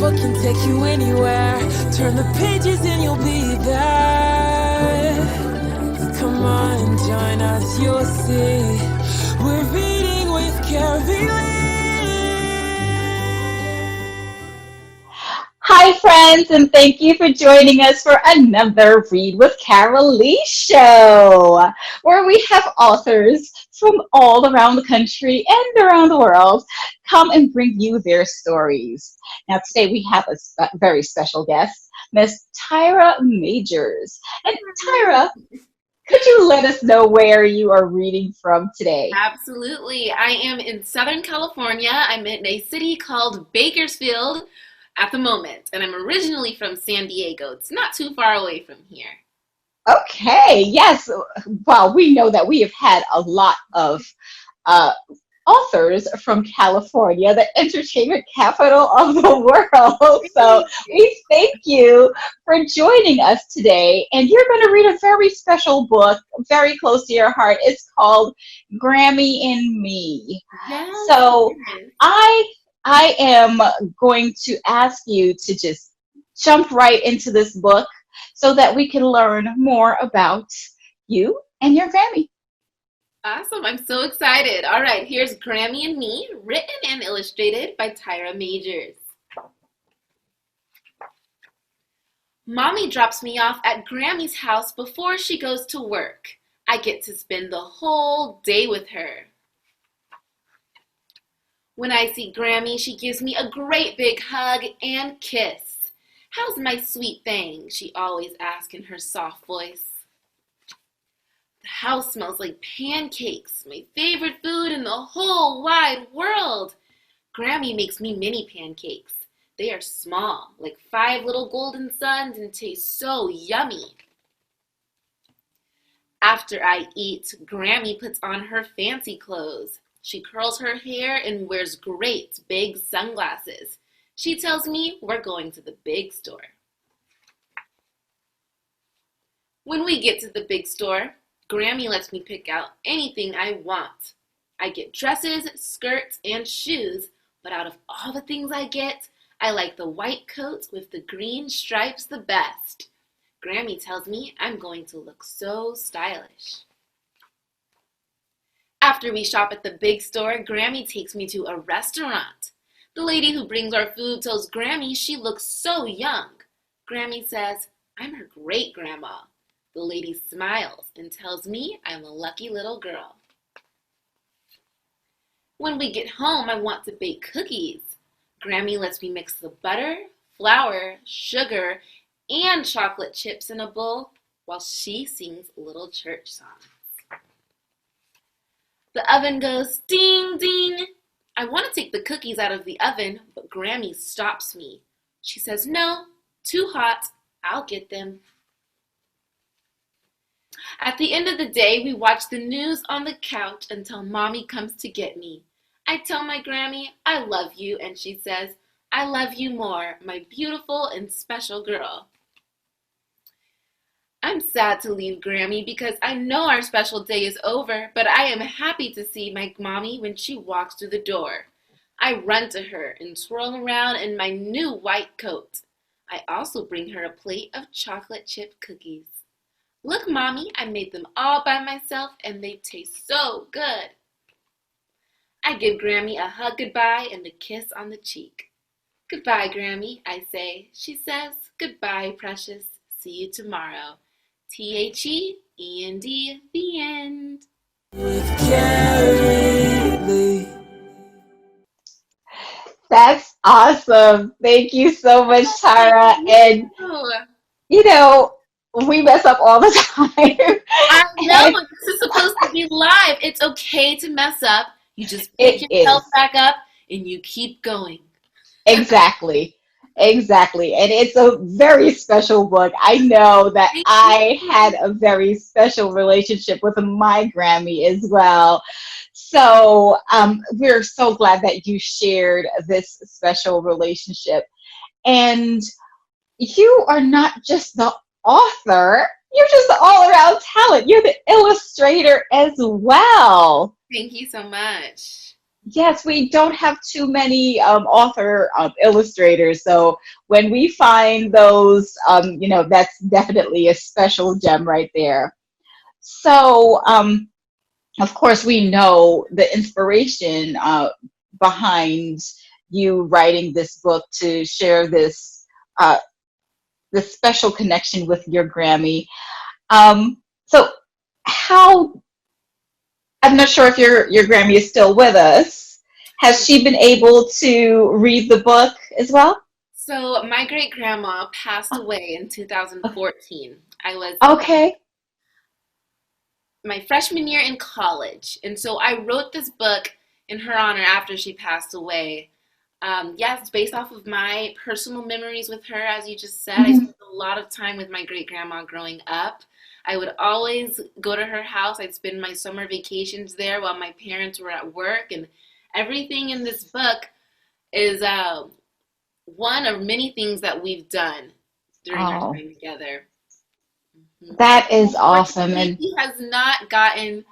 book can take you anywhere. Turn the pages and you'll be there. Come on, join us, you'll see. We're reading with Carylee. Hi, friends, and thank you for joining us for another Read with Carylee show, where we have authors from all around the country and around the world come and bring you their stories. Now, today we have a very special guest, Miss Tyrah Majors. And Tyrah, could you let us know where you are reading from today? Absolutely. I am in Southern California. I'm in a city called Bakersfield at the moment, and I'm originally from San Diego. It's not too far away from here. Okay, yes. Well, we know that we have had a lot of authors from California, the entertainment capital of the world. So we thank you for joining us today. And you're going to read a very special book, very close to your heart. It's called Grammy and Me. Yes. So I am going to ask you to just jump right into this book so that we can learn more about you and your Grammy. Awesome. I'm so excited. All right, here's Grammy and Me, written and illustrated by Tyrah Majors. Mommy drops me off at Grammy's house before she goes to work. I get to spend the whole day with her. When I see Grammy, she gives me a great big hug and kiss. "How's my sweet thing?" she always asks in her soft voice. The house smells like pancakes, my favorite food in the whole wide world. Grammy makes me mini pancakes. They are small, like 5 little golden suns, and taste so yummy. After I eat, Grammy puts on her fancy clothes. She curls her hair and wears great big sunglasses. She tells me we're going to the big store. When we get to the big store, Grammy lets me pick out anything I want. I get dresses, skirts, and shoes, but out of all the things I get, I like the white coat with the green stripes the best. Grammy tells me I'm going to look so stylish. After we shop at the big store, Grammy takes me to a restaurant. The lady who brings our food tells Grammy she looks so young. Grammy says, "I'm her great-grandma." The lady smiles and tells me I'm a lucky little girl. When we get home, I want to bake cookies. Grammy lets me mix the butter, flour, sugar, and chocolate chips in a bowl while she sings little church songs. The oven goes ding, ding. I want to take the cookies out of the oven, but Grammy stops me. She says, "No, too hot. I'll get them." At the end of the day, we watch the news on the couch until Mommy comes to get me. I tell my Grammy, "I love you," and she says, "I love you more, my beautiful and special girl." I'm sad to leave Grammy because I know our special day is over, but I am happy to see my mommy when she walks through the door. I run to her and swirl around in my new white coat. I also bring her a plate of chocolate chip cookies. "Look, Mommy, I made them all by myself and they taste so good." I give Grammy a hug goodbye and a kiss on the cheek. "Goodbye, Grammy," I say. She says, "Goodbye, precious. See you tomorrow." THEEND, the end. With Carylee. That's awesome. Thank you so much, Tyrah. And, you know, we mess up all the time. I know, this is supposed to be live. It's okay to mess up. You just pick yourself back up and you keep going. Exactly. Exactly. And it's a very special book. I know that I had a very special relationship with my Grammy as well. So we're so glad that you shared this special relationship. And you are not just the author, you're just the all-around talent. You're the illustrator as well. Thank you so much. Yes, we don't have too many author illustrators. So when we find those, that's definitely a special gem right there. So, of course, we know the inspiration behind you writing this book to share uh, this special connection with your Grammy. So, how I'm not sure if your Grammy is still with us. Has she been able to read the book as well? So my great grandma passed away in Oh, 2014. I was okay. my freshman year in college. And so I wrote this book in her honor after she passed away. Yes, it's based off of my personal memories with her, as you just said. I Mhm. spent a lot of time with my great grandma growing up. I would always go to her house. I'd spend my summer vacations there while my parents were at work. And everything in this book is one of many things that we've done during our Oh, time together. Mhm. that is awesome. Unfortunately, And she has not gotten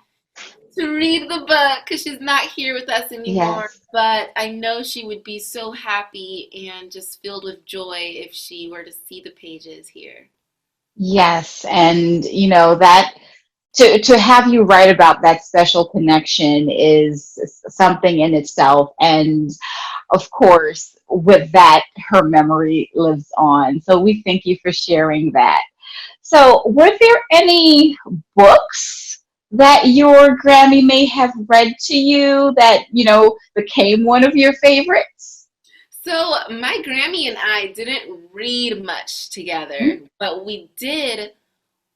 to read the book because she's not here with us anymore. yes, But I know she would be so happy and just filled with joy if she were to see the pages here. yes. And that to have you write about that special connection is something in itself. And of course, with that, her memory lives on. So we thank you for sharing that. So, were there any books that your Grammy may have read to you that, became one of your favorites? So my Grammy and I didn't read much Mhm. together, but we did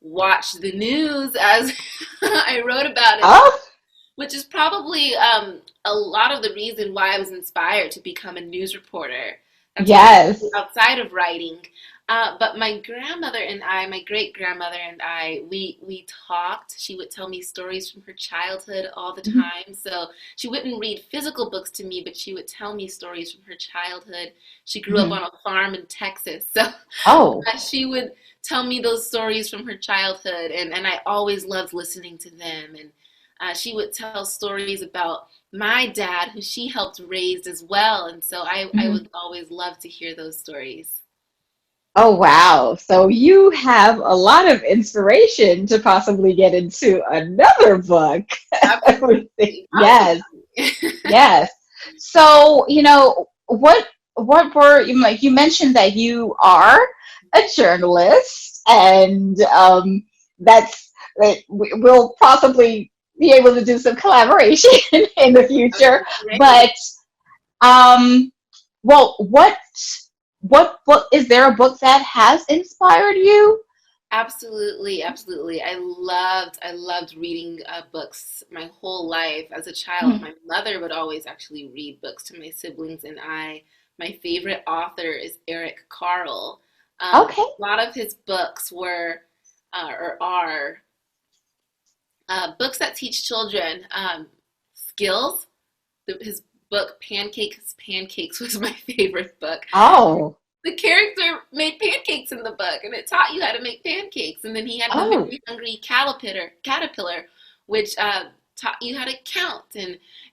watch the news as I wrote about it, Oh, which is probably a lot of the reason why I was inspired to become a news reporter. That's what I do yes. outside of writing. But my grandmother and I, my great grandmother and I, we talked. She would tell me stories from her childhood all the Mhm. time. So she wouldn't read physical books to me, but she would tell me stories from her childhood. She grew up Mhm. on a farm in Texas, so Oh, she would tell me those stories from her childhood, and I always loved listening to them. And she would tell stories about my dad, who she helped raise as well. And so I mhm. would always love to hear those stories. Oh, wow. So you have a lot of inspiration to possibly get into another book. I would think. Absolutely. Yes. Possibly. Yes. So, what were you like? You mentioned that you are a journalist, and we'll possibly be able to do some collaboration in the That would future. be great. But um, well, what book is there a book that has inspired you? Absolutely, absolutely. I loved reading books my whole life as a child. Hmm. My mother would always actually read books to my siblings and I. My favorite author is Eric Carle. Okay. A lot of his books were or are books that teach children skills. His book Pancakes was my favorite book. Oh. The character made pancakes in the book, and it taught you how to make pancakes. And then he had the Oh. very hungry caterpillar, which taught you how to count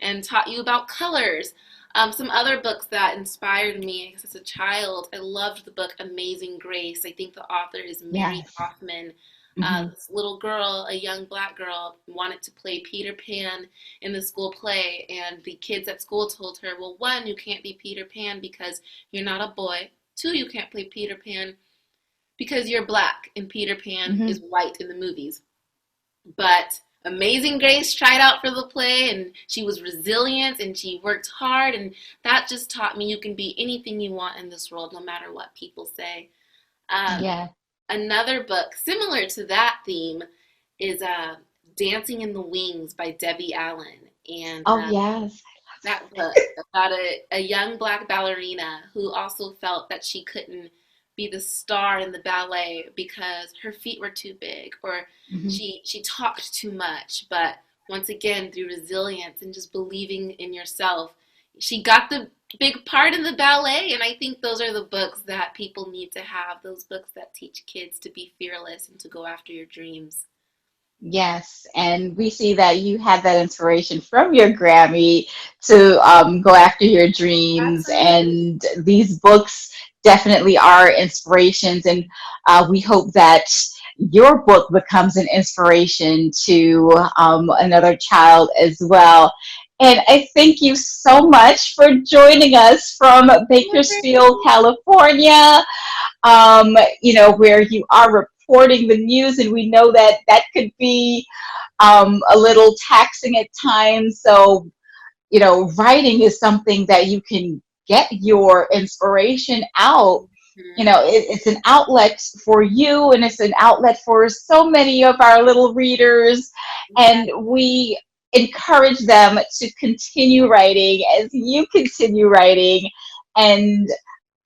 and taught you about colors. Some other books that inspired me, I guess, as a child, I loved the book Amazing Grace. I think the author is Mary Yes. Hoffman. Hmm. This little girl, a young black girl, wanted to play Peter Pan in the school play, and the kids at school told her, well, one, you can't be Peter Pan because you're not a boy. Two, you can't play Peter Pan because you're black and Peter Pan Hmm. is white in the movies. But Amazing Grace tried out for the play and she was resilient and she worked hard, and that just taught me you can be anything you want in this world no matter what people say. Uh, Yeah. Another book similar to that theme is Dancing in the Wings by Debbie Allen. And Oh, yes. that book about a young black ballerina who also felt that she couldn't be the star in the ballet because her feet were too big or Hmm. she talked too much. But once again, through resilience and just believing in yourself, she got the big part in the ballet. And I think those are the books that people need to have, those books that teach kids to be fearless and to go after your dreams. Yes, and we see that you had that inspiration from your Grammy to go after your dreams, Absolutely. and these books definitely are inspirations. And we hope that your book becomes an inspiration to another child as well. And I thank you so much for joining us from Bakersfield, California, where you are reporting the news, and we know that that could be a little taxing at times. So, writing is something that you can get your inspiration out. Mhm. It's an outlet for you, and it's an outlet for so many of our little readers. Yeah. And we encourage them to continue writing as you continue writing. And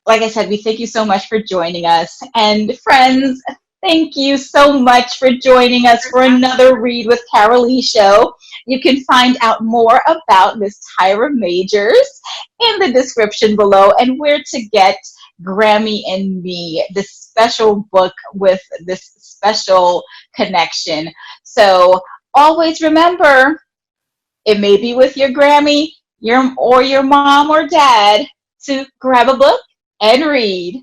like I said, we thank you so much for joining us. And friends, thank you so much for joining us for another Read with Carylee show. You can find out more about Miss Tyrah Majors in the description below, and where to get Grammy and Me, this special book with this special connection. So always remember, it may be with your Grammy, your mom or dad, to grab a book and read.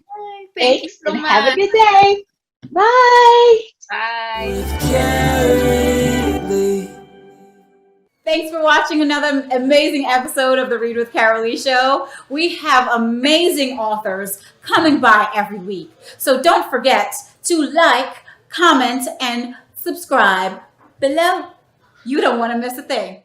Thank you Thanks so and have a much. good day. Bye. Bye. With Carylee. Thanks for watching another amazing episode of the Read with Carylee show. We have amazing authors coming by every week. So don't forget to like, comment, and subscribe below. You don't want to miss a thing.